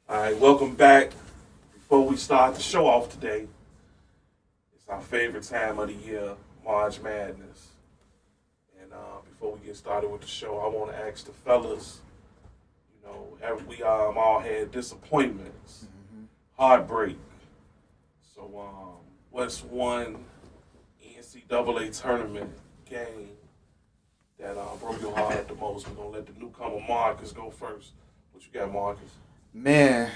All right, welcome back. Before we start the show off today, it's our favorite time of the year, March Madness. And before we get started with the show, I want to ask the fellas, have we all had disappointments, heartbreak. So, what's one NCAA tournament game that broke your heart the most? We're gonna let the newcomer Marcus go first. What you got, Marcus? Man,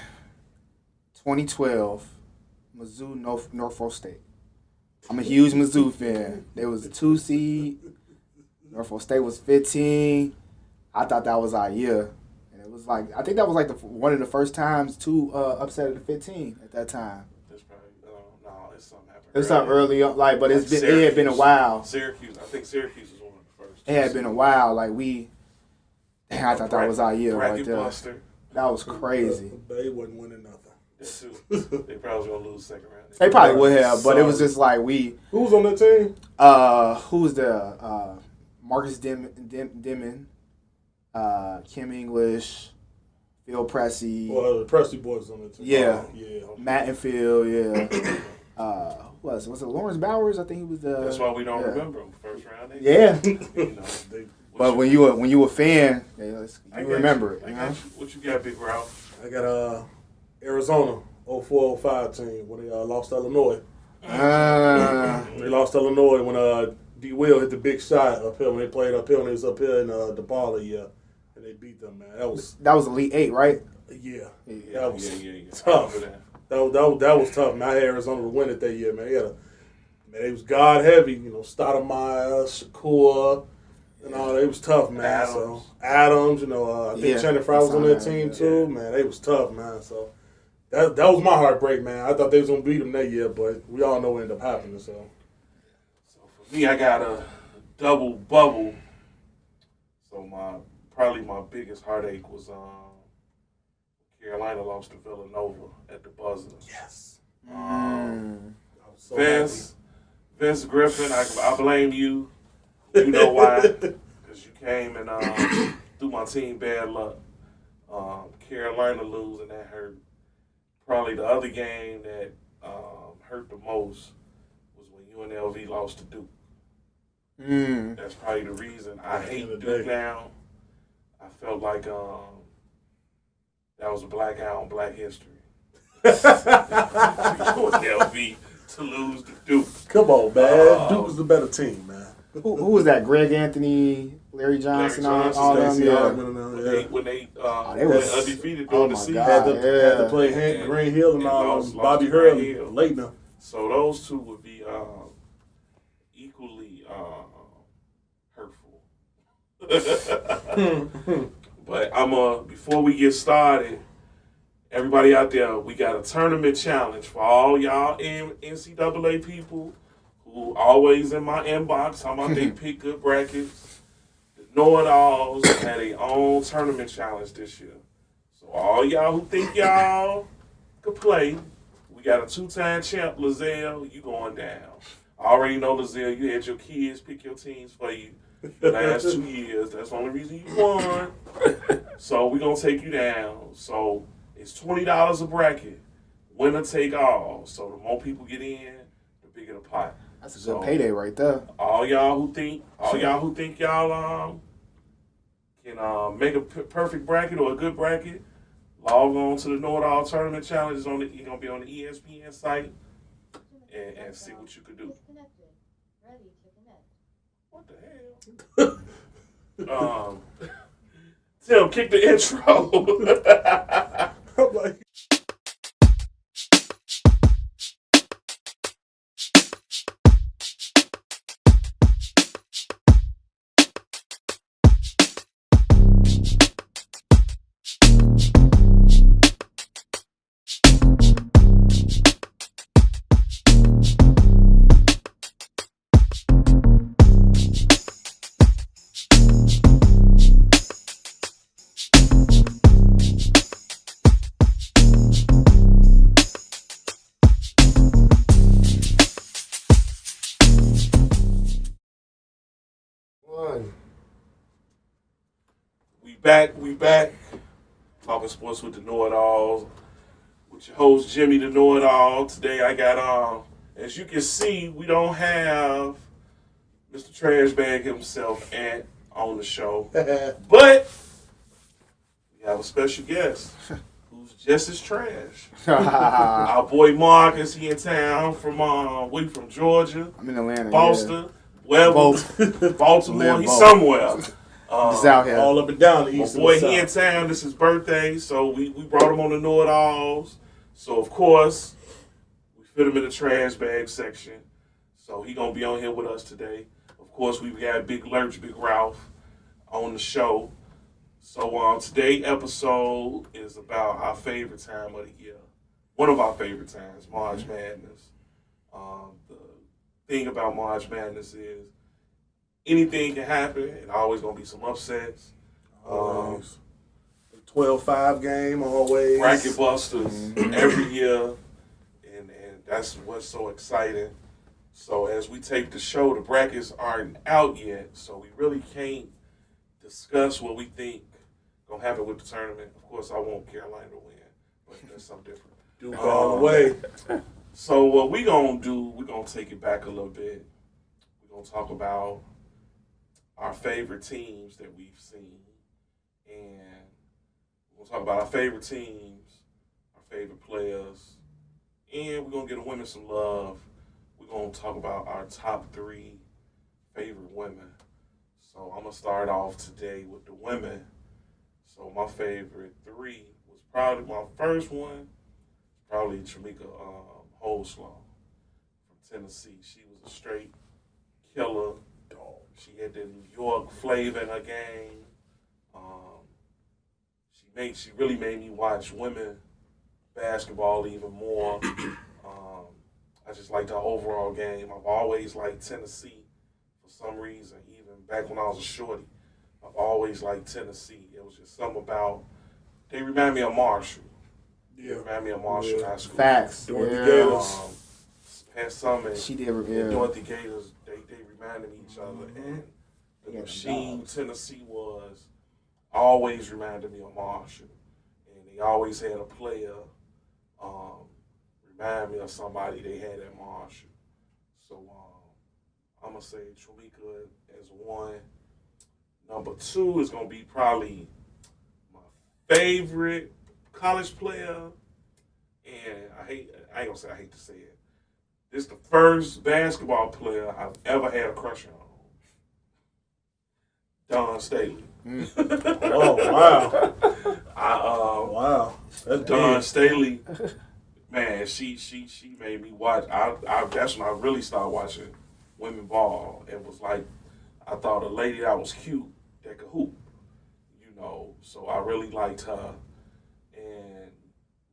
2012, Mizzou, Norfolk State. I'm a huge Mizzou fan. They was a 2 seed. Norfolk State was 15. I thought that was our year. And it was like, I think that was like one of the first times two upset of the 15 at that time. That's probably, no, it's something happened. It was something early, but it had been a while. Syracuse, I think Syracuse was one of the first. It had been a while. I thought that was our year right there. Buster. That was crazy. They wasn't winning nothing. They probably was going to lose second round. They probably would have, but it was just like we. Who was on that team? Who's the Marcus Dimon, Kim English, Phil Pressey. Well, the Pressey boys on that team. Yeah. Yeah. Matt and Phil, yeah. Was it Lawrence Bowers? I think he was the. That's why we don't remember him first round. Yeah. But when you a fan, you remember it. What you got, Big Ralph? I got Arizona 04-05 team when they lost to Illinois. They lost to Illinois when D. Will hit the big shot uphill when they played uphill and they was up here in the ball and they beat them, man. That was Elite Eight, right? Yeah. Yeah, That was yeah. tough. That was tough, man. I had Arizona to win it that year, man. They was God heavy, Stoudemire, Shakur, and all. It was tough, man. Adams, I think Channing Frye was on that team too, man. They was tough, man. So that was my heartbreak, man. I thought they was gonna beat them that year, but we all know what ended up happening. So for me, I got a double bubble. So probably my biggest heartache was Carolina lost to Villanova at the buzzer. yes, So Vince Griffin, I blame you. You know why? Because you came and threw my team bad luck. Carolina lose, and that hurt. Probably the other game that hurt the most was when UNLV lost to Duke. That's probably the reason I hate Duke now. I felt like that was a black eye on Black history. UNLV to lose to Duke. come on, man. Duke was the better team, man. Who was that? Greg Anthony, Larry Johnson, all them. When they they was undefeated during the season. Had to play Hank Green Hill and lost Bobby to Hurley Green Hill. late now. So those two would be equally hurtful. But before we get started, everybody out there, we got a tournament challenge for all y'all NCAA people who always in my inbox talking about they pick good brackets. The know-it-alls had their own tournament challenge this year. So all y'all who think y'all could play, we got a 2-time champ, Lizelle, you going down. I already know, Lizelle, you had your kids pick your teams for you the last 2 years. That's the only reason you won. So we're going to take you down. So it's $20 a bracket. Winner take all. So the more people get in, the bigger the pot. That's a good payday right there. All y'all who think y'all can make a perfect bracket or a good bracket, log on to the Know It All Tournament Challenge. You're gonna be on the ESPN site and see what you could do. What the hell? Tim, kick the intro. I'm like, We back. Talking Sports with the Know-It-Alls. With your host, Jimmy the Know-It-All. Today I got, as you can see, we don't have Mr. Trash Bag himself on the show. But we have a special guest who's just as trash. Our boy Marcus, he in town from Georgia. I'm in Atlanta. Boston. Yeah. Well, Baltimore. He's somewhere. Just out here. All up and down the My east boy, and the he in south. town. This is his birthday, so we brought him on the Know-It-Alls. So, of course, we fit him in the trash bag section. So, he going to be on here with us today. Of course, we've got Big Lurch, Big Ralph on the show. So, today's episode is about our favorite time of the year. One of our favorite times, March Madness. The thing about March Madness is anything can happen, and always going to be some upsets. 12-5 game always. Bracket busters every year, and that's what's so exciting. So as we tape the show, the brackets aren't out yet, so we really can't discuss what we think gonna happen with the tournament. Of course, I want Carolina to win, but that's something different. Duke all the way. So what we gonna do? We're gonna take it back a little bit. We're gonna talk about our favorite teams that we've seen, and we're gonna talk about our favorite teams, our favorite players, and we're gonna give the women some love. We're gonna talk about our top 3 favorite women. So I'm gonna start off today with the women. So my favorite 3 was probably my first one, probably Tramika Holslaw from Tennessee. She was a straight killer. She had the New York flavor in her game. She really made me watch women basketball even more. I just liked her overall game. I've always liked Tennessee for some reason. Even back when I was a shorty, I've always liked Tennessee. It was just something about they remind me of Marshall. Yeah. They remind me of Marshall High School. Facts. Dorothy Yeah. Gators. Pat Summit. She did. And Yeah. Dorothy Gators, they reminded me of each other. And the Yeah, machine dogs. Tennessee was always reminded me of Marshall. And they always had a player remind me of somebody they had at Marshall. So I'm going to say Tramika as 1. Number 2 is going to be probably my favorite college player. And I ain't going to say I hate to say it. This is the first basketball player I've ever had a crush on. Don Staley. Oh, wow. Wow. That's Don deep. Staley, man, she made me watch. That's when I really started watching women ball. It was like I thought a lady that was cute that could hoop, So I really liked her. And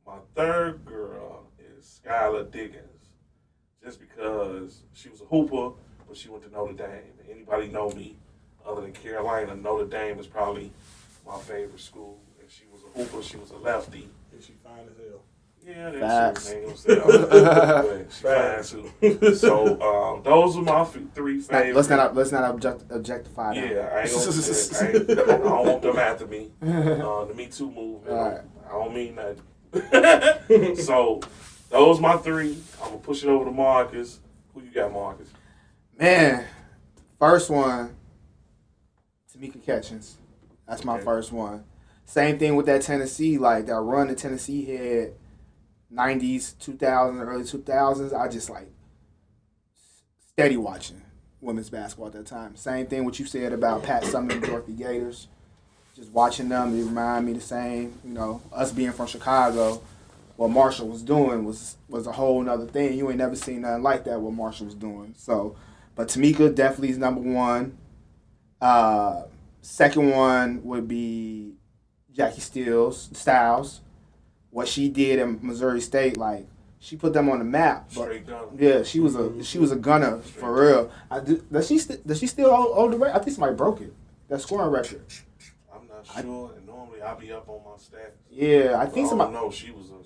my third girl is Skylar Diggins, just because she was a hooper, but she went to Notre Dame. Anybody know me other than Carolina? Notre Dame is probably my favorite school. And she was a hooper. She was a lefty. And she fine as hell. Yeah, Facts. that's true. She fine too. So those are my 3 favorites. Let's not objectify that. Yeah, I ain't gonna say. I don't want them after me. The Me Too movement. Right. I don't mean nothing. So those my 3. I'm gonna push it over to Marcus. Who you got, Marcus? Man, first one, Tamika Catchings. That's my first one. Same thing with that Tennessee, like that run that Tennessee had, 90s, 2000s, early 2000s. I just like steady watching women's basketball at that time. Same thing what you said about Pat Summitt and Dorothy Gators. Just watching them, they remind me the same. Us being from Chicago, what Marshall was doing was a whole nother thing. You ain't never seen nothing like that what Marshall was doing. So, but Tamika definitely is number 1. Second one would be Jackie Styles. What she did in Missouri State, like she put them on the map. But Straight gunner. yeah, she was a gunner for real. Does she still hold the record? I think somebody broke it. That scoring record. I'm not sure. And normally I be up on my stats. Yeah, I think somebody. No, she was a gunner.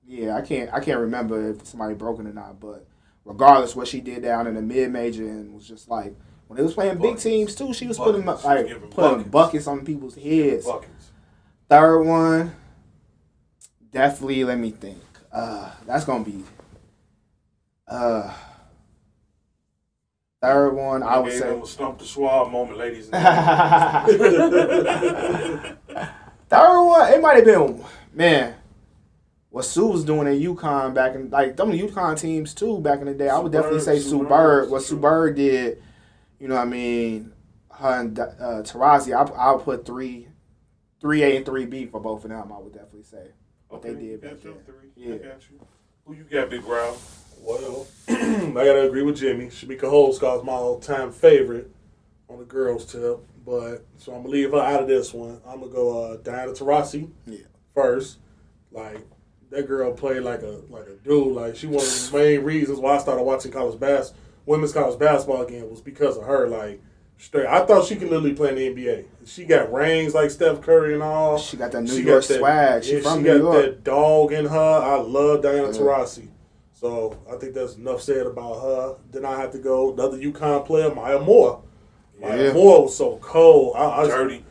Yeah, I can't remember if somebody broke it or not. But regardless, what she did down in the mid major and was just like When they was playing big teams too, she was putting buckets. buckets on people's heads. Buckets. Third one, definitely. Let me think. That's gonna be. Third one, I would say. A stump the swab moment, ladies and gentlemen. Third one, it might have been, man, what Sue was doing at UConn back in, like, them UConn teams, too, back in the day. I would definitely say Sue Bird. What Sue Bird did, you know what I mean, her and Tarazi, I'll put 3A and 3B for both of them, I would definitely say. What they did back then. Yeah. I got you. Who you got, Big Ralph? Well, I gotta agree with Jimmy. Shamika Holdscott's my all-time favorite on the girls' tip. But so I'm gonna leave her out of this one. I'm gonna go Diana Taurasi first. Like that girl played like a dude. Like she one of the main reasons why I started watching women's college basketball again was because of her. Like straight, I thought she could literally play in the NBA. She got rings like Steph Curry and all. She got that New York swag. She from New York. Got that dog in her. I love Diana Taurasi. So I think that's enough said about her. Then I have to go another UConn player, Maya Moore. Maya Moore was so cold. Dirty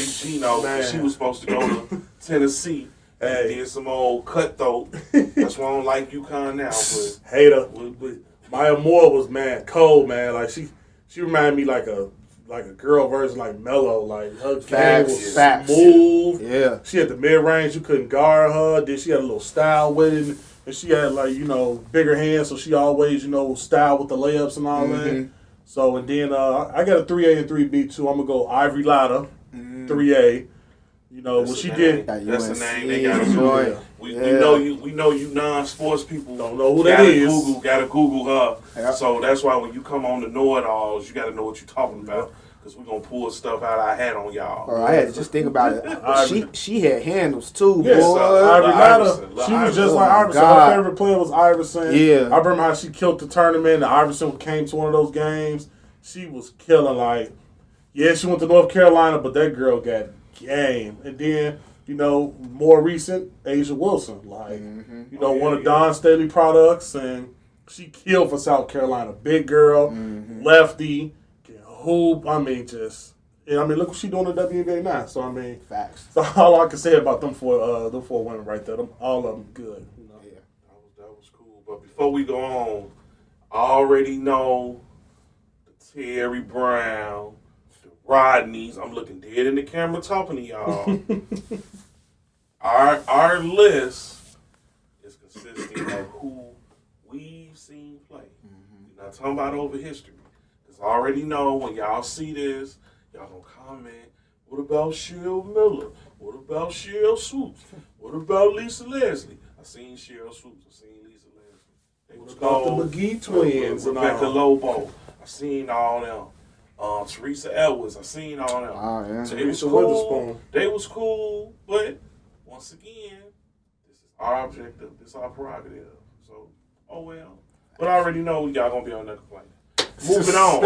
Gino. She was supposed to go to Tennessee. And did some old cutthroat. That's why I don't like UConn now. But hater. Maya Moore was cold, man. Like she reminded me like a girl version, like Mello. Like her game was smooth. Yeah. She had the mid range. You couldn't guard her. Then she had a little style with it. And she had, bigger hands, so she always, style with the layups and all that. So, and then I got a 3A and 3B, too. I'm going to go Ivory Latta, 3A. What she did. That's the name they got to do. We know you non-sports people. Don't know who that is. Gotta Google her. Yep. So that's why when you come on the know-it-alls, you got to know what you're talking about. Because we're going to pull stuff out our hat on y'all. Bro, I had to just think about it. She had handles, too, yes, boy. Ivory Latta, she was just like Iverson. God. Her favorite player was Iverson. Yeah. I remember how she killed the tournament. And Iverson came to one of those games. She was killing, she went to North Carolina, but that girl got game. And then, more recent, Asia Wilson. One of Don Staley products. And she killed for South Carolina. Big girl, lefty. Hoop, look what she doing in the WNBA now. So facts. So all I can say about them four women right there. All of them good. Yeah, that was cool. But before we go on, I already know the Terry Brown, the Rodneys. I'm looking dead in the camera talking to y'all. Our list is consisting of who we've seen play. We're not talking about over history. I already know when y'all see this, y'all gonna comment, what about Cheryl Miller? What about Cheryl Swoops? What about Lisa Leslie? I seen Cheryl Swoops. I seen Lisa Leslie. They was called the McGee twins. Rebecca Lobo. I seen all them. Teresa Edwards. I seen all them. Oh, yeah. So they was cool, but once again, this is our objective. This is our prerogative. So, oh well. But I already know y'all gonna be on that complaint. Moving on.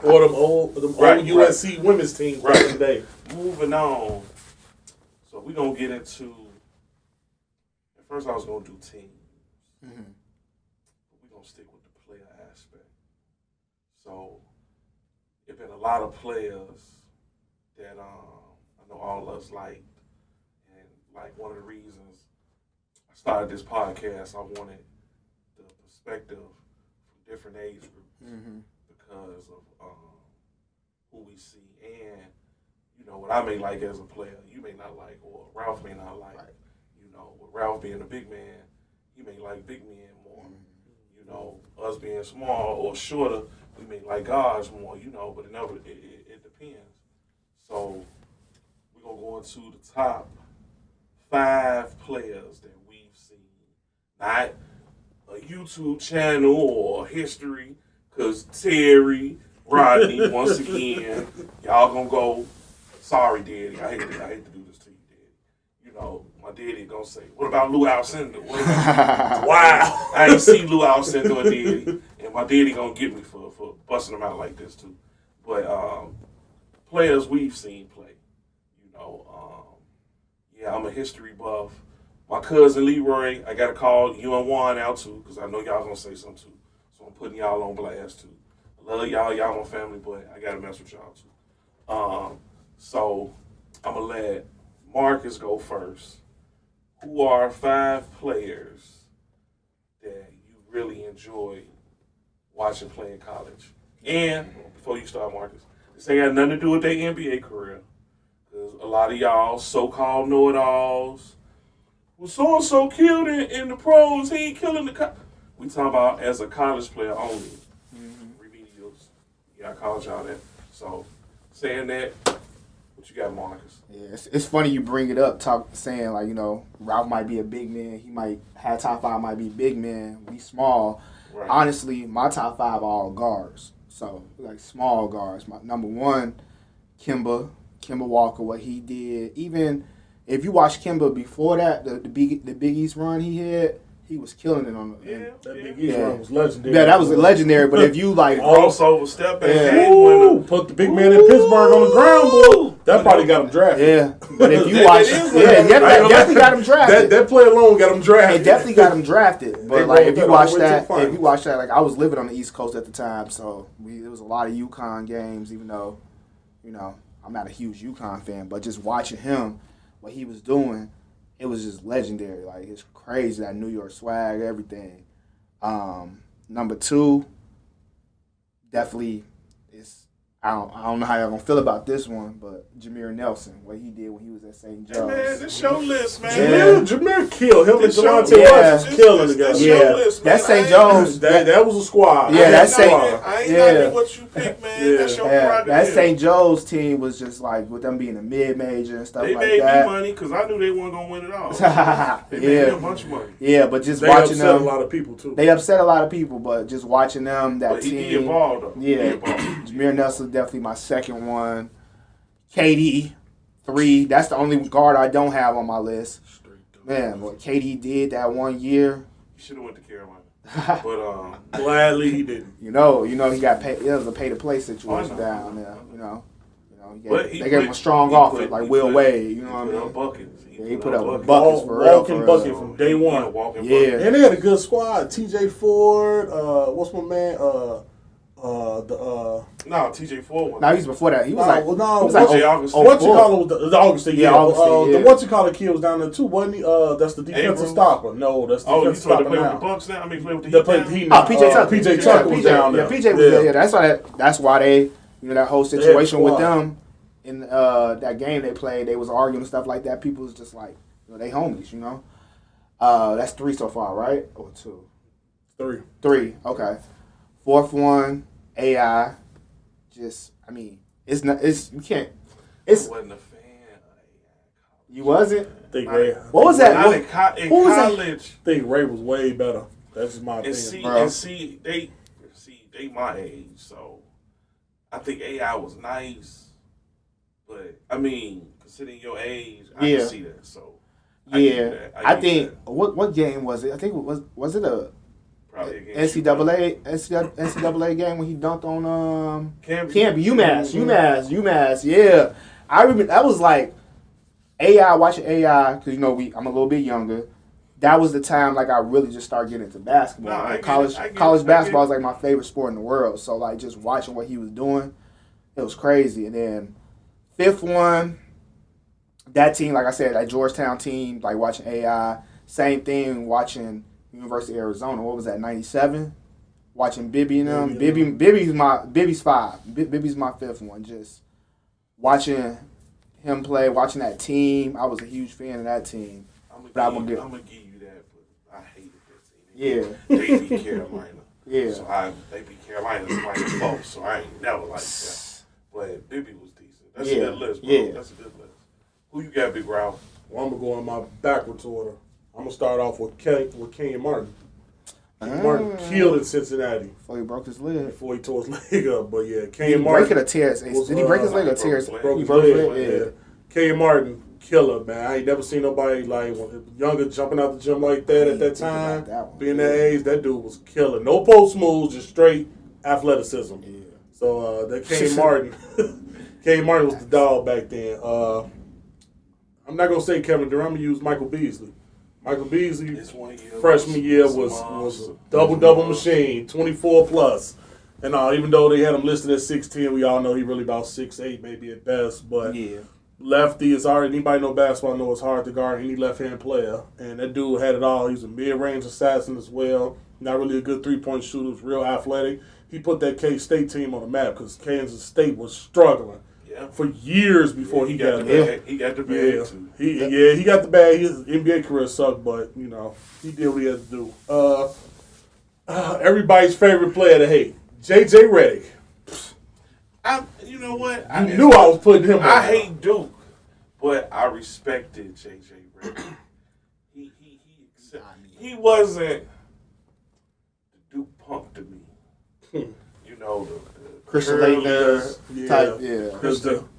Or them old USC women's teams back in the day. Moving on. So we're going to get into, at first I was going to do teams. But we're going to stick with the player aspect. So there been a lot of players that I know all of us liked. And one of the reasons I started this podcast, I wanted the perspective from different age groups. Because of who we see, and what I may like as a player, you may not like, or Ralph may not like. Right. With Ralph being a big man, he may like big men more. Us being small or shorter, we may like guards more. But it depends. So we're gonna go into the top 5 players that we've seen, not a YouTube channel or history. Because Terry, Rodney, once again, y'all gonna go, sorry, Daddy, I hate to do this to you, Daddy. My daddy gonna say, what about Lou Alcindor? Wow. I ain't seen Lou Alcindor, Daddy. And my daddy gonna get me for busting them out like this, too. But players we've seen play, I'm a history buff. My cousin Leroy, I gotta call you and Juan out, too, because I know y'all gonna say something, too. I'm putting y'all on blast, too. I love y'all. Y'all my family, but I gotta mess with y'all too. So I'm gonna let Marcus go first. Who are 5 players that you really enjoy watching play in college? And before you start, Marcus, this ain't got nothing to do with their NBA career. Because a lot of y'all so-called know-it-alls, well, so-and-so killed in the pros, he ain't killing the we talking about as a college player only. Remedials. You got college out there. So, saying that, what you got, Marcus? Yeah, it's funny you bring it up, saying like, Ralph might be a big man. He might have top 5 might be big man. We small. Right. Honestly, my top 5 are all guards. So like small guards. My number 1, Kemba Walker. What he did, even if you watch Kemba before that, the Big East run he had. He was killing it on the that Big East run was legendary. Yeah, that was legendary. But if you like crossover step back, game put the big man in Pittsburgh on the ground, boy. That probably got him drafted. Yeah, but if you watch, definitely got him drafted. That play alone got him drafted. It definitely got him drafted. But like if you watch that, like I was living on the East Coast at the time, so it was a lot of UConn games. Even though, I'm not a huge UConn fan, but just watching him, what he was doing, it was just legendary. Like, it's crazy, that New York swag, everything. Number 2, definitely, I don't know how y'all gonna feel about this one, but Jameer Nelson, what he did when he was at St. Joe's. Hey man, this your list, man. Jameer killed him and Delonte West killing together. That's St. Joe's. That was a squad. Yeah, that's St. I ain't knocking what you pick, man. That's your prerogative. That St. Joe's team was just like, with them being a mid-major and stuff like that. They made me money because I knew they weren't gonna win it all. They made me a bunch of money. Yeah, but just watching them, they upset a lot of people too. They upset a lot of people, but just watching them, that team. He evolved though. Yeah, Jameer Nelson definitely my second one. KD, 3. That's the only guard I don't have on my list. Man, what KD did that 1 year. He should have went to Carolina, but gladly he didn't. He got paid. It was a pay-to-play situation down there. They gave him a strong offer, like Will Wade. You know what I mean? Buckets. He put up buckets for real. Walking bucket from day one. Yeah, and they had a good squad. T.J. Ford. What's my man? T.J. Ford. No, he's before that. He was like, J. Augustine. What you call it? The Augustine. Yeah, Augustine. The what you call it kid was down there too, wasn't he? That's the defensive stopper. No, that's the defensive stopper play now. With the Bucks now. I mean, play with the Heat. PJ Tucker. PJ Tucker was down there. Yeah, PJ was there. Yeah, that's why they, that whole situation with them in that game they played, they was arguing and stuff like that. People was just like, they homies, That's 3 so far, right? Or 2? 3. Okay. 4th one. AI, it's not. You can't. I wasn't a fan of AI. You wasn't. What was that? In college, I think Ray was way better. That's just my opinion. And see, they my age, so I think AI was nice, but considering your age, I can see that. So I think what game was it? I think was it a NCAA game when he dunked on Campbell, UMass. Yeah, I remember that was like watching AI because I'm a little bit younger. That was the time I really just started getting into basketball. College basketball is like my favorite sport in the world. So just watching what he was doing, it was crazy. And then 5th one, that team, like I said, that Georgetown team, watching AI. Same thing watching University of Arizona. What was that, 97? Watching Bibby and them. Bibby's 5. Bibby's my 5th one. Just watching him play, watching that team. I was a huge fan of that team. I'm gonna give you that, but I hated that team. Yeah. They beat Carolina. Yeah. So they beat Carolina close, so I ain't never liked that. But Bibby was decent. That's a good list, bro. Yeah. That's a good list. Who you got, Big Ralph? Well, I'm gonna go in my backwards order. I'm gonna start off with Kenyon Martin. Martin killed in Cincinnati before he broke his leg. Before he tore his leg up, but yeah, Kenyon Martin. Did he break his leg or tear his leg? Broke his leg. Yeah. Kenyon Martin, killer, man. I ain't never seen nobody younger jumping out the gym like that at that time. Being that age, that dude was killer. No post moves, just straight athleticism. Yeah. So that Kenyon Martin, Kenyon Martin was the dog back then. I'm not gonna say Kevin Durant. I'm gonna use Michael Beasley. Michael Beasley, freshman year was a double machine, 24 plus. And even though they had him listed at 6'10", we all know he really about 6'8", maybe at best. But lefty is hard. Anybody know basketball know it's hard to guard any left-hand player. And that dude had it all. He was a mid-range assassin as well. Not really a good three-point shooter. Was real athletic. He put that K-State team on the map because Kansas State was struggling for years before he got the bag. He got the bag too. He got the bag. His NBA career sucked, but he did what he had to do. Everybody's favorite player to hate, J.J. Redick. You know what? I knew I was putting him on. I hate Duke, but I respected J.J. Redick. He wasn't the Duke punk to me. You know, the Christian Laettner type,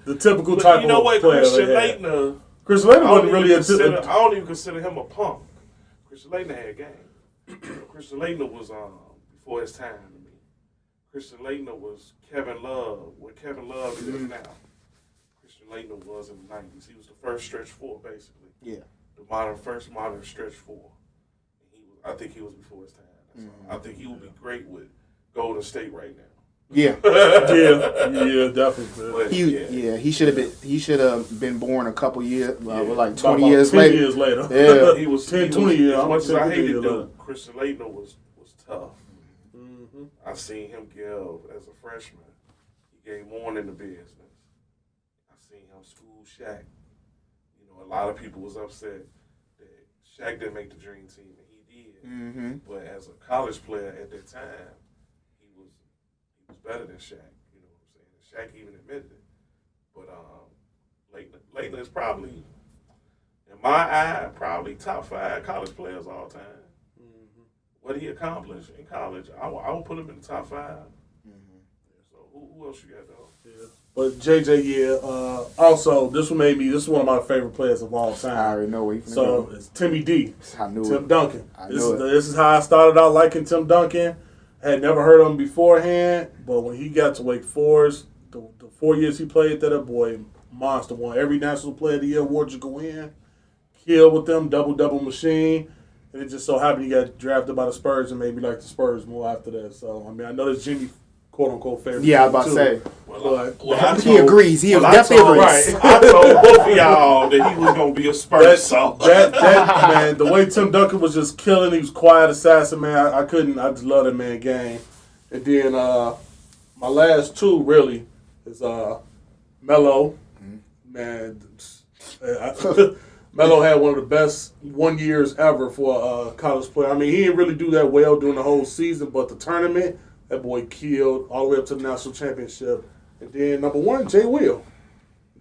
the typical type of player. You know what, Christian Laettner wasn't really I don't even consider him a punk. Christian Laettner had game. Christian Laettner was before his time to me. Christian Laettner was Kevin Love, what Kevin Love is now. Christian Laettner was in the 90s. He was the first stretch four, basically. Yeah. The first modern stretch four. I think he was before his time. I think he would be great with Golden State right now. Yeah. Definitely. But, he should have been born a couple years, like 20 years later. 10 years later. Yeah, he was 20 years. As much as I hated Duke, Christian Laettner was tough. Mm-hmm. I seen him give as a freshman. He gave more in the business. I seen him school Shaq. You know, a lot of people was upset that Shaq didn't make the dream team, and he did. Mm-hmm. But as a college player at that time, he was better than Shaq. You know what I'm saying? And Shaq even admitted it. But Laettner is probably, in my eye, probably top 5 college players all time. Mm-hmm. What he accomplished in college, I would put him in the top 5. Mm-hmm. So who else you got though? Yeah. But JJ, also this is one of my favorite players of all time. I already know what he's So it's Timmy D. I knew Tim Duncan. This is how I started out liking Tim Duncan. I had never heard of him beforehand, but when he got to Wake Forest, the 4 years he played there, that boy monster, won every National Player of the Year award you go in, killed with them, double machine, and it just so happened he got drafted by the Spurs and made me like the Spurs more after that. So I mean, I know that's Jimmy quote-unquote favorite. Yeah, I was about to say. He agrees. He definitely agrees. Right. I told both of y'all that he was going to be a Spurs. That man, the way Tim Duncan was just killing, he was quiet assassin, man. I just love that man game. And then my last two really is Melo. Man, Melo had one of the best 1 years ever for a college player. I mean, he didn't really do that well during the whole season, but the tournament, that boy killed all the way up to the national championship. And then number 1, Jay Will.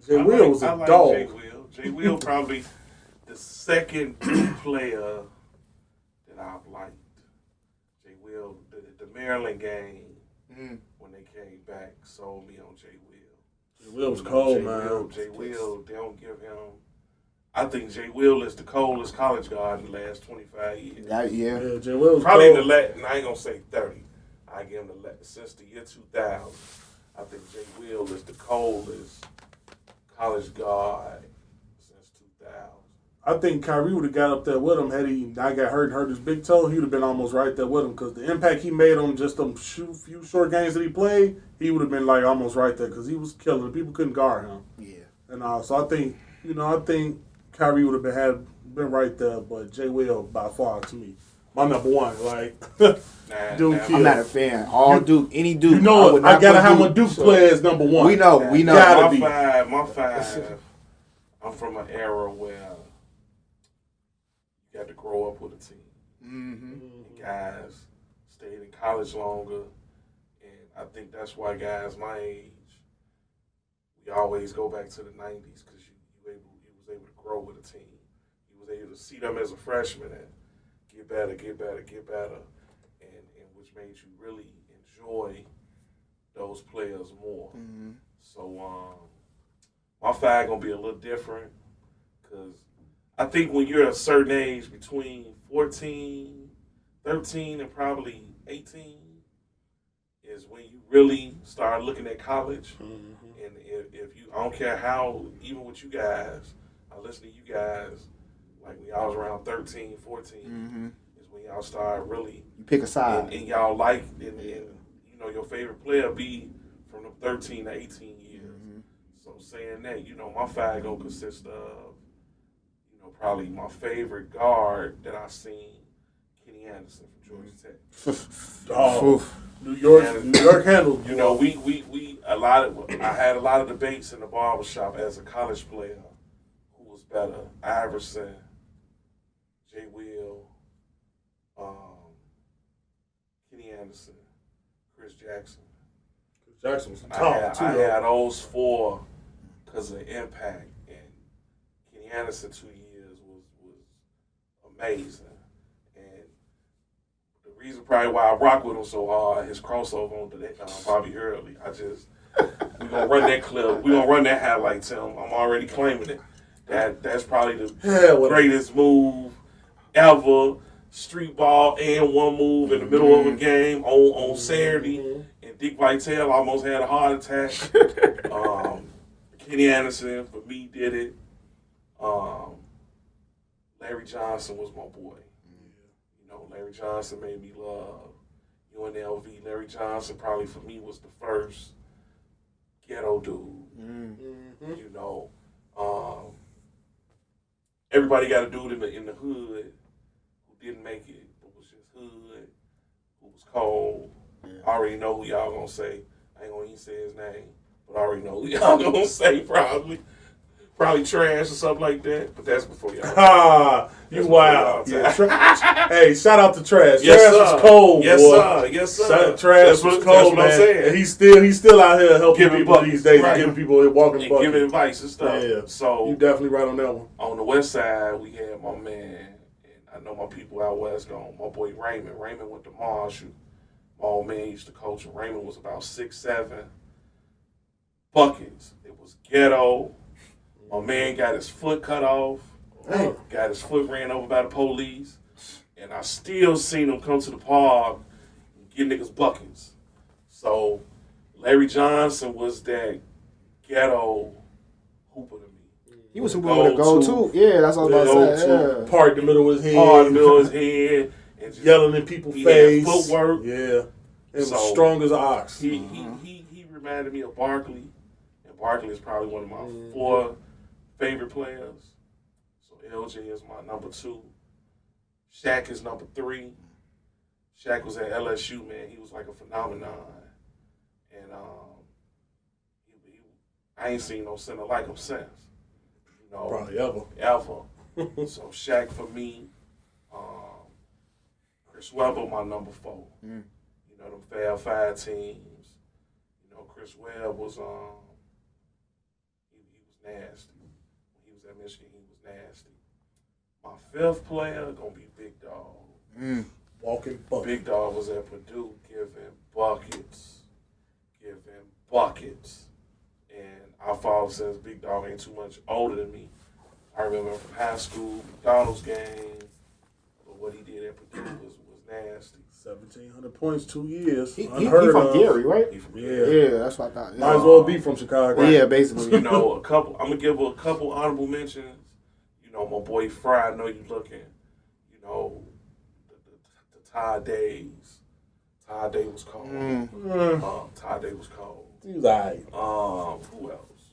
Jay Will was a dog. Jay Will probably the second player that I've liked. Jay Will, the Maryland game when they came back, sold me on Jay Will. Jay Will was cold, man. Jay Will, they don't give him. I think Jay Will is the coldest college guard in the last 25 years. Yeah, Jay Will was probably cold. and I ain't gonna say 30. I give him since the year 2000. I think Jay Will is the coldest college guard since 2000. I think Kyrie would have got up there with him had he not got hurt his big toe. He would have been almost right there with him because the impact he made on just them few short games that he played, he would have been like almost right there because he was killing. People couldn't guard him. Yeah. And so I think Kyrie would have been right there, but Jay Will by far to me. My number 1, like Duke. I'm not a fan. Duke, any Duke. You know, I gotta have my Duke player as number 1. We know. My five. I'm from an era where you got to grow up with a team. Mm-hmm. Guys stayed in college longer, and I think that's why guys my age, we always go back to the '90s because you was able to grow with a team. You was able to see them as a freshman and get better, and which made you really enjoy those players more. Mm-hmm. So my 5 gonna be a little different because I think when you're a certain age, between 14, 13, and probably 18, is when you really start looking at college. Mm-hmm. And if you, I don't care how, even with you guys, I listen to you guys. Like when y'all was around 13, 14, is when y'all start really... You pick a side. And y'all like, and your favorite player be from the 13 to 18 years. Mm-hmm. So saying that, my five gonna consist of, probably my favorite guard that I seen, Kenny Anderson from Georgia Tech. New York handled. I had a lot of debates in the barbershop as a college player. Who was better, Iverson, J. Will, Kenny Anderson, Chris Jackson. Chris Jackson was top too. I had those four because of the impact, and Kenny Anderson 2 years was amazing. And the reason probably why I rock with him so hard, his crossover on Bobby Hurley. We're gonna run that clip. We're gonna run that highlight, Tim. I'm already claiming it. That's probably the greatest move ever. Street ball and one move in the middle of a game on Saturday, and Dick Vitale almost had a heart attack. Kenny Anderson for me did it. Larry Johnson was my boy. Larry Johnson made me love UNLV. Larry Johnson probably for me was the first ghetto dude. Everybody got a dude in the hood who didn't make it, but was just hood, who was cold. I already know who y'all gonna say. I ain't gonna even say his name, but I already know who y'all gonna say probably. Probably trash or something like that, but that's before y'all. You wild. Hey, shout out to Trash. Yes, Trash sir. was cold, yes, boy. Sir. Yes, sir. Trash was cold, man. I'm saying. And he's still out here helping people these days, right. Giving people walking buckets. Giving advice and stuff. Yeah. So you definitely right on that one. On the west side, we had my man, and I know my people out west gone, my boy Raymond. Raymond went to Marshall. My old man used to coach him. Raymond was about 6'7". Buckets. It was ghetto. My man got his foot cut off, got his foot ran over by the police, and I still seen him come to the park and get niggas buckets. So Larry Johnson was that ghetto hooper to me. He was hooper with a goal too. Yeah, that's what I was about to say. Yeah. Part in the middle of his head. Part in the middle of his head. And just yelling in people's face. Footwork. Yeah. It was strong as an ox. He reminded me of Barkley. And Barkley is probably one of my four favorite players. So LJ is my number 2. Shaq is number 3. Shaq was at LSU, man. He was like a phenomenon. And I ain't seen no center like him since. Probably ever. So Shaq for me. Chris Webber, my number 4. Them Fab 5 teams. Chris Webber was he was nasty. At Michigan, he was nasty. My 5th player gonna be Big Dog. Walking bucket. Big Dog was at Purdue, giving buckets. And I followed since Big Dog ain't too much older than me. I remember from high school, McDonald's game, but what he did at Purdue was nasty. 1,700 points, 2 years. He from Gary, right? Yeah, that's what I thought. Might as well be from Chicago. Right? Yeah, basically. I'm gonna give a couple honorable mentions. My boy Fry, I know you looking. The Todd days. Todd Day was cold. Todd Day was cold. He was all right. Who else?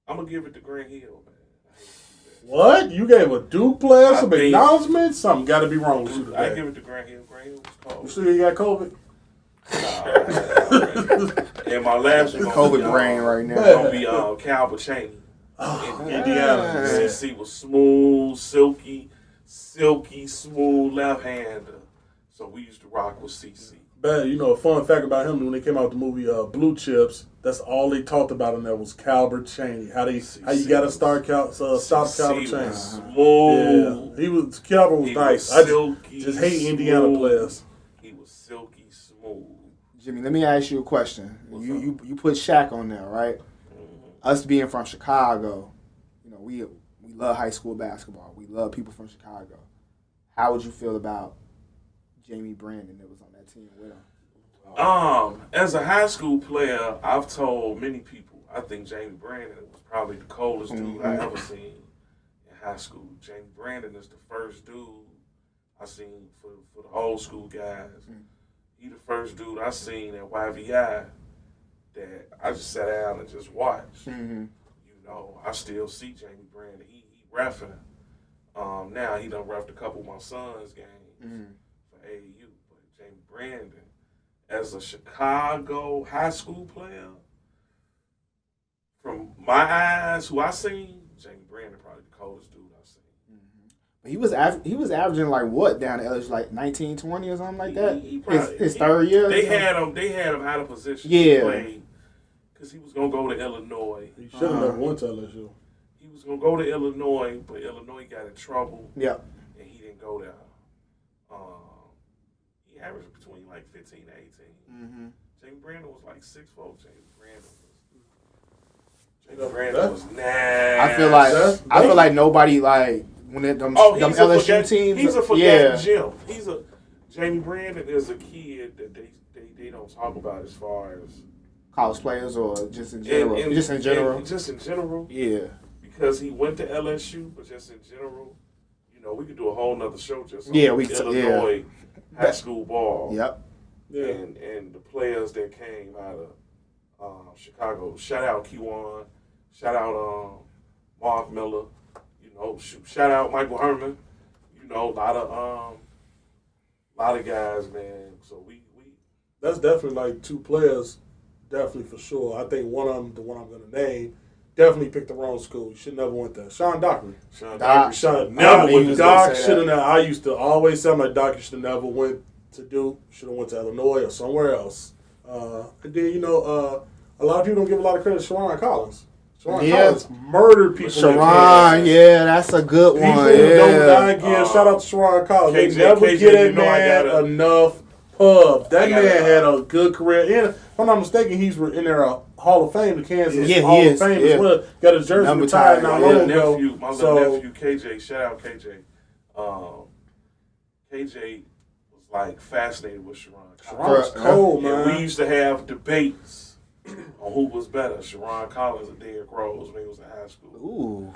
I'm gonna give it to Grant Hill, man. What? You gave a Duke player some acknowledgement? Something got to be wrong with you today. I give it to Grant Hill. Grant Hill was cold. You sure you got COVID? And my last one COVID brain right now. Gonna be Calvin Chaney. Indiana. CC was smooth, silky, smooth left-hander. So we used to rock with CC. Bad, a fun fact about him when they came out with the movie Blue Chips. That's all they talked about in there was Calvert Chaney. How you got to stop Calvert Chaney. Smooth. Yeah, Calvert was nice. I just hate Indiana players. He was silky smooth. Jimmy, let me ask you a question. You put Shaq on there, right? Us being from Chicago, we love high school basketball. We love people from Chicago. How would you feel about Jamie Brandon that was on that team with him? As a high school player, I've told many people I think Jamie Brandon was probably the coldest dude I ever seen in high school. Jamie Brandon is the first dude I seen for the old school guys. he the first dude I seen at YVI that I just sat down and just watched. Mm-hmm. You know, I still see Jamie Brandon. He reffing. Now he done reffed a couple of my son's games for AAU. But Jamie Brandon, as a Chicago high school player, from my eyes, who I seen, Jamie Brandon probably the coldest dude I seen. He was averaging like what down at LSU, like 19, 20 or something like that. His third year. They had him out of position. Yeah. To play because he was gonna go to Illinois. He should have never went to LSU. He was gonna go to Illinois, but Illinois got in trouble. Yeah. And he didn't go there. He averaged between like 15 to 18. Mm-hmm. Jamie Brandon was like 6'4". Jamie Brandon was nasty. I feel like nobody like when them LSU teams. He's a forgotten gem. Jamie Brandon is a kid that they don't talk about as far as college players or just in general. Just in general. Yeah. Because he went to LSU, but just in general, you know, we could do a whole nother show just on Illinois high school ball. Yep. Yeah. And the players that came out of Chicago. Shout out Kewan. Shout out Mark Miller. You know, shout out Michael Herman. You know, a lot of guys, man. So we that's definitely like two players, definitely for sure. I think one of them, the one I'm gonna name, definitely picked the wrong school. You should never went there. Sean Dockery. Never went to Doc should have. I used to always say, like, Doc, you should have never went to Duke. Should have went to Illinois or somewhere else. And then, you know, a lot of people don't give a lot of credit to Sharon Collins. Sharon Collins murdered people. Sharon, that's a good one. People don't die again. Shout out to Sharon Collins. They never get that man enough pub. That man had a good career. And if I'm not mistaken, he's in there Hall of Fame, the Kansas Hall of Fame as well. Got his jersey retired not long ago. My little nephew KJ, shout out KJ. KJ was like fascinated with Sharon. Sharon's cold, man. We used to have debates on who was better, Sharon Collins or Derrick Rose when he was in high school. Ooh.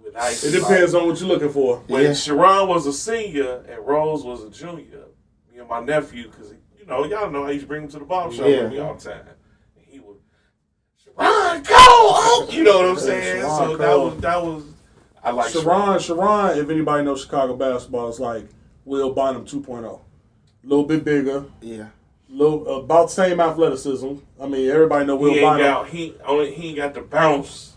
It depends on what you're looking for. When Sharon was a senior and Rose was a junior, me and my nephew, because y'all know I used to bring him to the barbershop with me all the time. And he would, Sharon, go! You know what I'm saying? So that was I like Sharon, if anybody knows Chicago basketball, it's like Will Bynum 2.0. A little bit bigger. Yeah. About the same athleticism. I mean, everybody know Will Bynum. He ain't got the bounce.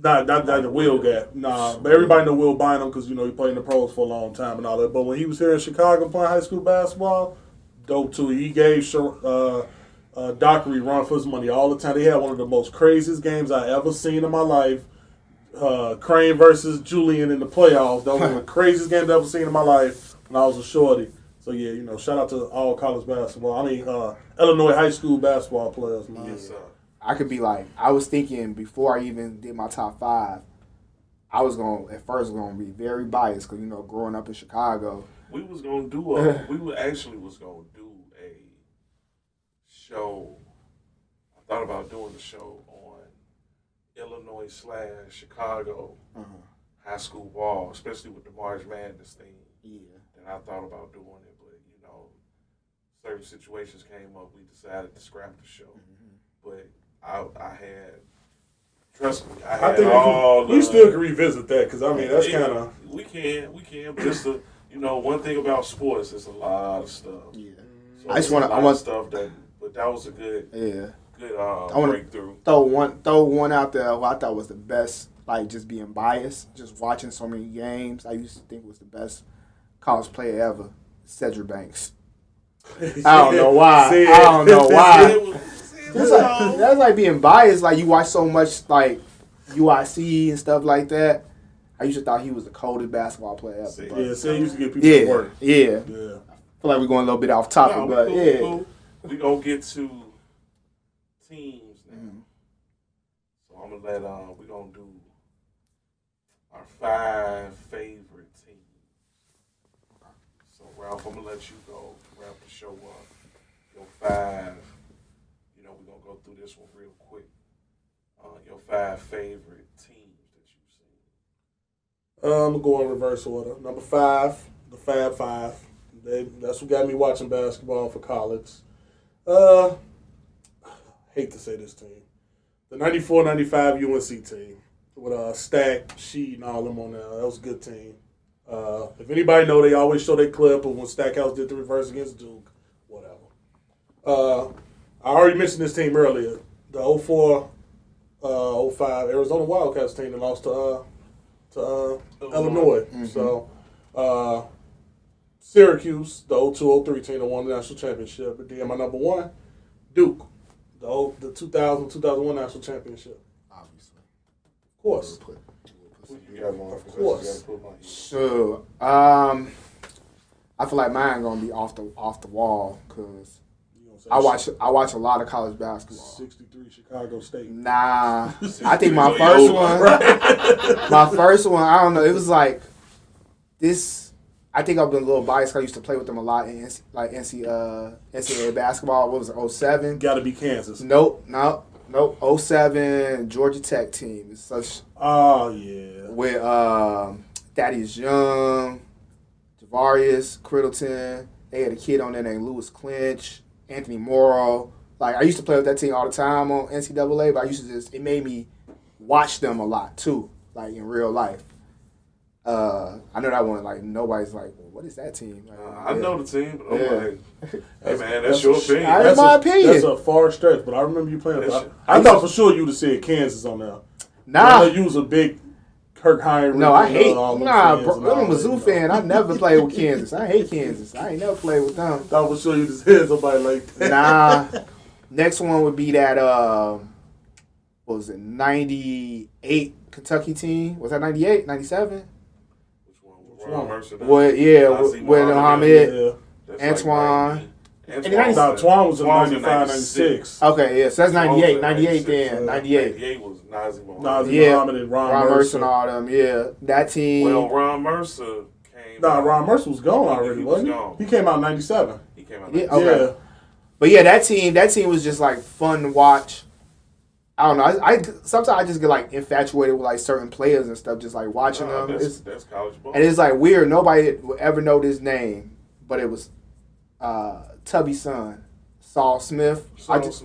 Not the Will got. Nah, but everybody know Will Bynum because, he played in the pros for a long time and all that. But when he was here in Chicago playing high school basketball, dope too. He gave Dockery run for his money all the time. They had one of the most craziest games I ever seen in my life. Crane versus Julian in the playoffs. That was one of the craziest games I've ever seen in my life when I was a shorty. So, yeah, shout out to all college basketball. I mean, Illinois high school basketball players, man. Yes, sir. I could be like, I was thinking before I even did my top 5, I was going to be very biased because, growing up in Chicago. We was going to do was going to do a show. I thought about doing the show on Illinois/Chicago high school ball, especially with the March Madness thing. Yeah. And I thought about doing it, but, certain situations came up. We decided to scrap the show. Mm-hmm. But I had, trust me, I think we still can revisit that because, that's kind of. We can, but it's one thing about sports, it's a lot of stuff. Yeah. So I want stuff but that was a good, I want breakthrough. Throw one out there who I thought was the best, like just being biased, just watching so many games. I used to think was the best college player ever, Cedric Banks. I don't know why. That's like being biased. Like you watch so much like UIC and stuff like that. I used to thought he was the coldest basketball player ever. He used to get people to work. Yeah. I feel like we're going a little bit off topic, but cool. We're going to get to teams now. Mm-hmm. So I'm going to let, we're going to do our 5 favorite teams. So Ralph, I'm going to let you go. Wrap the show up. Your 5. We're going to go through this one real quick. Your 5 favorite teams that you've seen. I'm going to go in reverse order. Number 5, the Fab Five. That's what got me watching basketball for college. Hate to say this team. The 94-95 UNC team with Stack, Sheed, and all them on there. That was a good team. If anybody know, they always show their clip of when Stackhouse did the reverse against Duke. Whatever. I already mentioned this team earlier. The 04, 05 Arizona Wildcats team that lost to Illinois. Mm-hmm. So, Syracuse, the 02-03 team that won the national championship. But then my number one, Duke, the 2000-2001 national championship. Obviously. Of course. Of course. So, I feel like mine gonna be off the wall because I watch a lot of college basketball. 63 Chicago State. Nah, I think my first one, I don't know. It was like this. I think I've been a little biased. I used to play with them a lot in NCAA basketball. What was it? 07? Got to be Kansas. Nope. 07 Georgia Tech team. It's such. Oh yeah. With Thaddeus Young, Javarius Crittleton. They had a kid on there named Lewis Clinch, Anthony Morrow. Like I used to play with that team all the time on NCAA, but I used to it made me watch them a lot too, like in real life. I know that one, like, nobody's like, well, what is that team? Like, I know the team, but I'm like, hey, man, that's your opinion. That's my opinion. That's a far stretch, but I remember you playing. I thought for sure you would have said Kansas on there. Nah. You was a big Kirk Heinrich. No, I hate, bro. I'm a Mizzou fan. I never played with Kansas. I hate Kansas. I ain't never played with them. Thought for sure you just hit somebody like that. Nah. Next one would be that, what was it, 98 Kentucky team? Was that 98, 97? Ron Mercer. With Muhammad, Antoine. Antoine was in 95, 96. Okay, yeah, so that's 98. 98 then. 98. 98 was Nazir Muhammad and Ron Mercer and all them, yeah. That team. Well, Ron Mercer came out. Ron Mercer was gone already, wasn't he? Gone. He came out in 97. He came out in 97. Okay. Yeah. But yeah, that team was just like fun to watch. I don't know. I sometimes I just get like infatuated with like certain players and stuff, just like watching them. That's college ball. And it's like weird. Nobody will ever know this name, but it was Tubby's son, Saul Smith. I just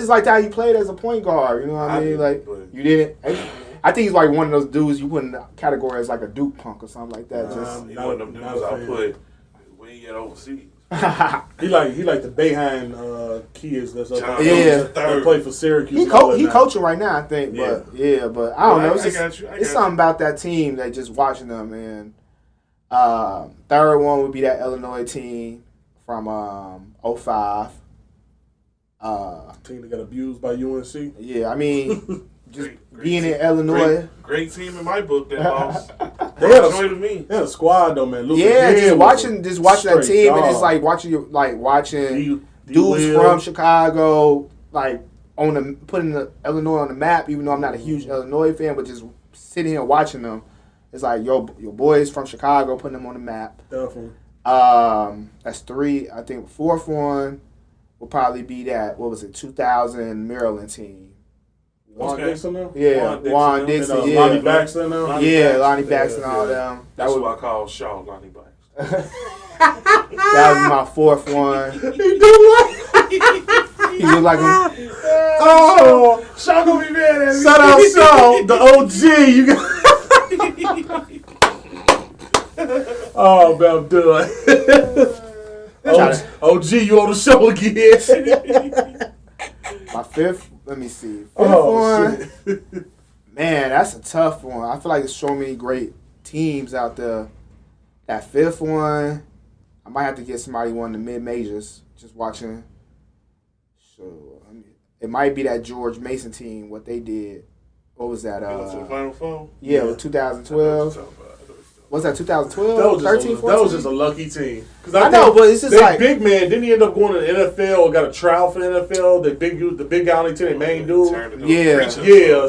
liked how he played as a point guard. You know what I mean? Like you didn't. I think he's like one of those dudes you put in the category as like a Duke punk or something like that. Just one of them dudes I put when you get overseas. he like the Boeheim kids that's up that play for Syracuse. He coaching right now, I think. But I don't know. It's something about that team that just watching them. And third one would be that Illinois team from 05. Team that got abused by UNC. Yeah, I mean, just being in Illinois. Great team in my book that lost. They had a squad though, man. Just watching that team, and it's like watching dudes from Chicago, like putting the Illinois on the map. Even though I'm not a huge Illinois fan, but just sitting here watching them, it's like your boys from Chicago putting them on the map. Definitely. That's three. I think fourth one will probably be that. What was it? 2000 Maryland team. Juan Dixon now? Yeah, Juan Dixon. Yeah, Lonnie Baxter now? Lonnie Baxter and all them. That's what I call Shaw, Lonnie Baxter. That was my fourth one. He looked like him. Oh, Shaw gonna be mad at me. Shout out Shaw, the OG. You got. Oh, man, I'm done. OG, you on the show again. My fifth. Let me see. Fifth one. Man, that's a tough one. I feel like there's so many great teams out there. That fifth one, I might have to get somebody one of the mid-majors. Just watching. So, it might be that George Mason team, what they did. What was that? Final Four? Yeah, it was 2012. Was that 2012? 13, 14? That was just a lucky team. I know, but it's just like big man. Didn't he end up going to the NFL or got a trial for the NFL? The big guy on the team, the main dude.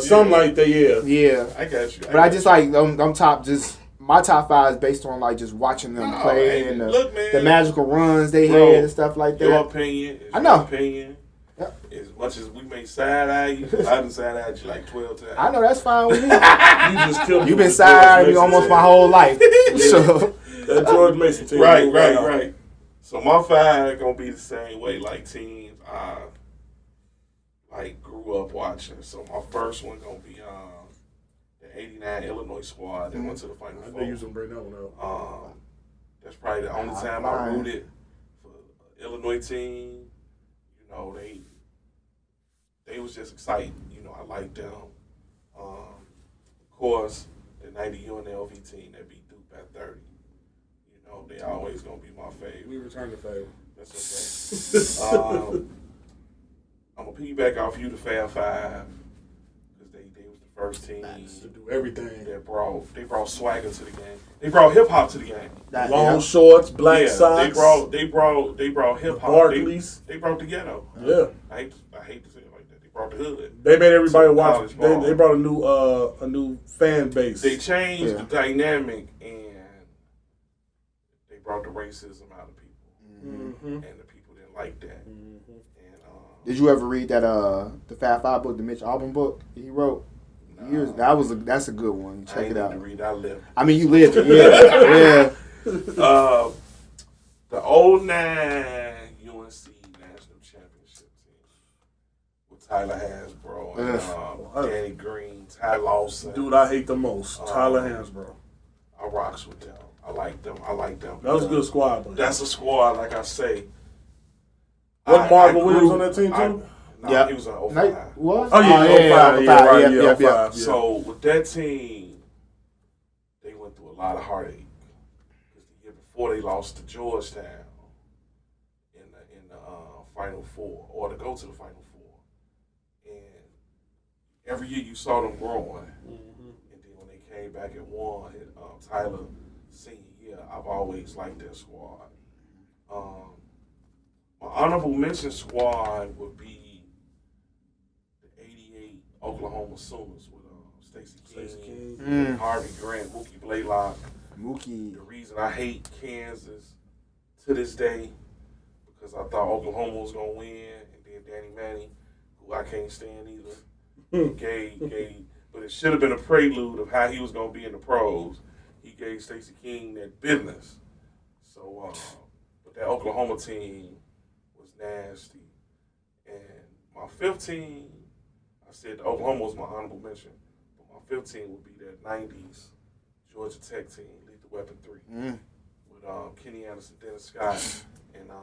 Something like that. Yeah. I got you. But I just like them top. Just my top five is based on like just watching them play and the magical runs they had and stuff like that. Your opinion. I know. Your opinion. Yep. As much as we may side-eye you, I done side-eyed you like 12 times. I know, that's fine with me. You just killed me. You've been side-eyeing me almost my whole life. So that George Mason team. Right. So my 5 gonna be the same way like teams I like grew up watching. So my first one gonna be the '89 Illinois squad that went to the Final I Four. knew you was gonna bring that one up. That's probably the only time I rooted for the Illinois team. You know, they was just exciting. You know, I liked them. Of course, the '90 UNLV team that beat Duke by 30. You know, they always gonna be my favorite. We return the favor. That's okay. I'm gonna piggyback off you, the Fab Five, because they was the first team To do everything. that brought swagger to the game. They brought hip hop to the game. Long shorts, black socks. They brought hip hop. Barclays. They brought the ghetto. Yeah. I hate to say it like that. They brought the hood. They made everybody To watch. college ball. They brought a new fan base. They changed the dynamic and they brought the racism out of people, and the people didn't like that. And Did you ever read that the Fab Five book, the Mitch Albom book he wrote? no, That's a good one. I Check ain't it out. need to read. I lived. I mean, you lived it, yeah. The old 09 UNC national championship team with Tyler Hansbrough and Danny Green, Ty Lawson. Dude, I hate the most. Tyler Hansbrough. I rocks with them. I like them. That was a good squad, but That's a squad, like I say. Wasn't Marvin Williams on that team too? No, he was on 05. What? Oh yeah, 05. Yeah, right. Yeah, 05. Yeah. So with that team, they went through a lot of heartache because the year before they lost to Georgetown in the Final Four, or to go to the Final Four, and every year you saw them growing, and then when they came back and won, Tyler senior year, I've always liked that squad. My honorable mention squad would be the '88 Oklahoma Sooners with Stacey King, Harvey Grant, Mookie Blaylock. The reason I hate Kansas to this day because I thought Oklahoma was gonna win, and then Danny Manning, who I can't stand either, gave. But it should have been a prelude of how he was gonna be in the pros. He gave Stacey King that business. So, but that Oklahoma team was nasty. And my 15, I said Oklahoma was my honorable mention, but my 15 would be that 90s Georgia Tech team, Lethal Weapon 3, with Kenny Anderson, Dennis Scott, and I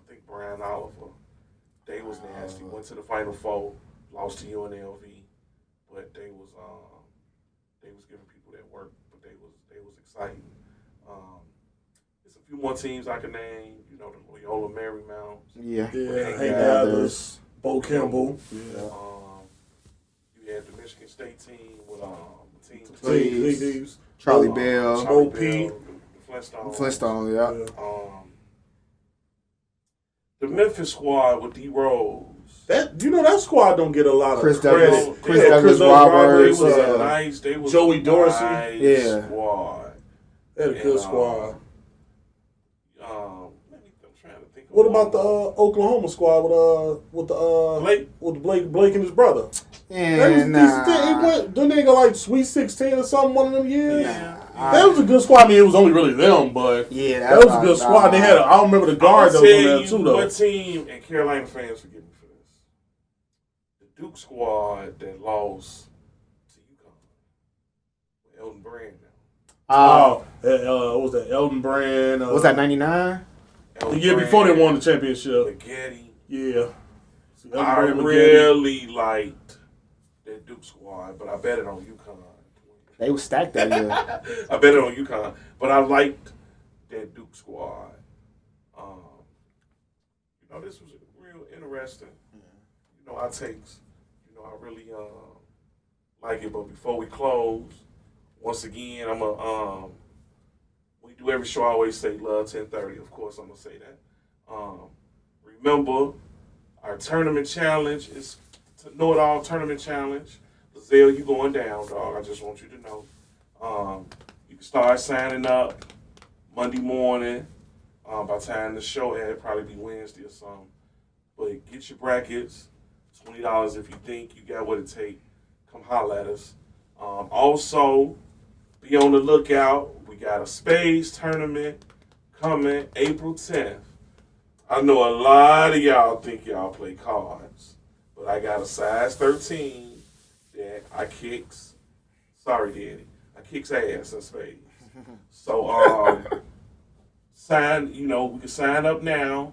think Brian Oliver. They was nasty. Went to the Final Four, lost to UNLV, but they was giving people that work, but they was exciting. There's a few more teams I can name. You know, the Loyola Marymount. Hank Gathers, Bo Kimball. You had the Michigan State team with team Please. Charlie Bell. Bo Peep. Flintstone, yeah. The Memphis squad with D Rose. That squad don't get a lot of Chris credit. Douglas, Chris Douglas Roberts. They was a nice. They was Joey a Dorsey. Nice squad. They had a good squad. I'm trying to think. What about the Oklahoma squad with Blake and his brother? And Didn't they go like Sweet 16 or something one of them years? Yeah. That was a good squad. I mean, it was only really them, but that was a good squad. They had. I don't remember the guard that was on there too, though. What team, and Carolina fans forgive me for this, the Duke squad that lost to UConn, Elton Brand now. What was that? Elton Brand. Was that 99? The year before they won the championship. Ligeti. Yeah. I really liked that Duke squad, but I bet it on UConn. They were stacked that year. I bet it on UConn, but I liked that Duke squad. This was real interesting. Our takes. I really like it. But before we close, once again, we do every show. I always say love 1030. Of course, I'm gonna say that. Remember, our tournament challenge is Know It All Tournament Challenge. Lizelle, you going down, dog. I just want you to know. You can start signing up Monday morning. By the time the show it'll probably be Wednesday or something. But get your brackets. $20 if you think you got what it takes. Come holler at us. Also, be on the lookout. We got a spades tournament coming April 10th. I know a lot of y'all think y'all play cards, but I got a size 13 that I kicks. Sorry, Daddy. I kicks ass in spades. So, sign. You know, we can sign up now.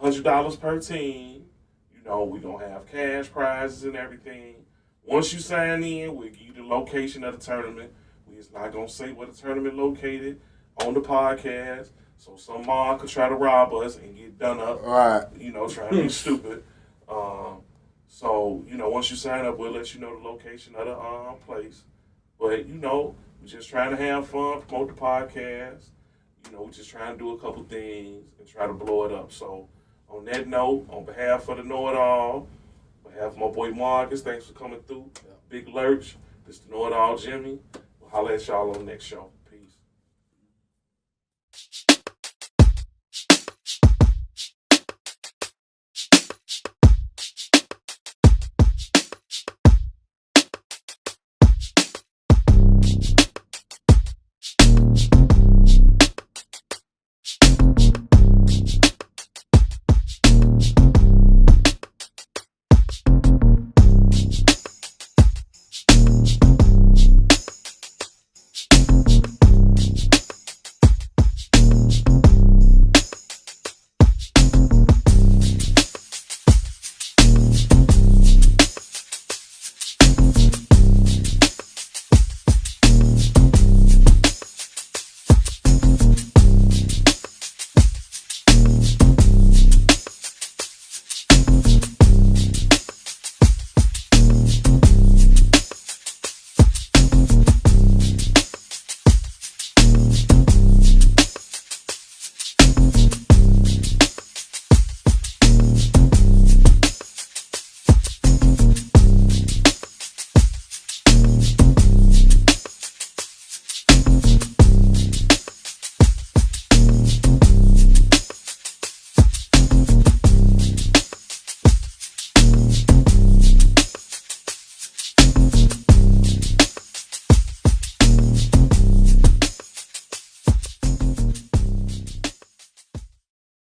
$100 per team. You know, we gonna have cash prizes and everything. Once you sign in, we'll give you the location of the tournament. We is not gonna say where the tournament located on the podcast. So some mom could try to rob us and get done up. All right. You know, trying to be stupid. So, you know, once you sign up, we'll let you know the location of the place. But, you know, we're just trying to have fun, promote the podcast. You know, we're just trying to do a couple things and try to blow it up. So, on that note, on behalf of the Know-It-All, on behalf of my boy Marcus, thanks for coming through. Big Lurch, this is the Know-It-All Jimmy. We'll holler at y'all on the next show.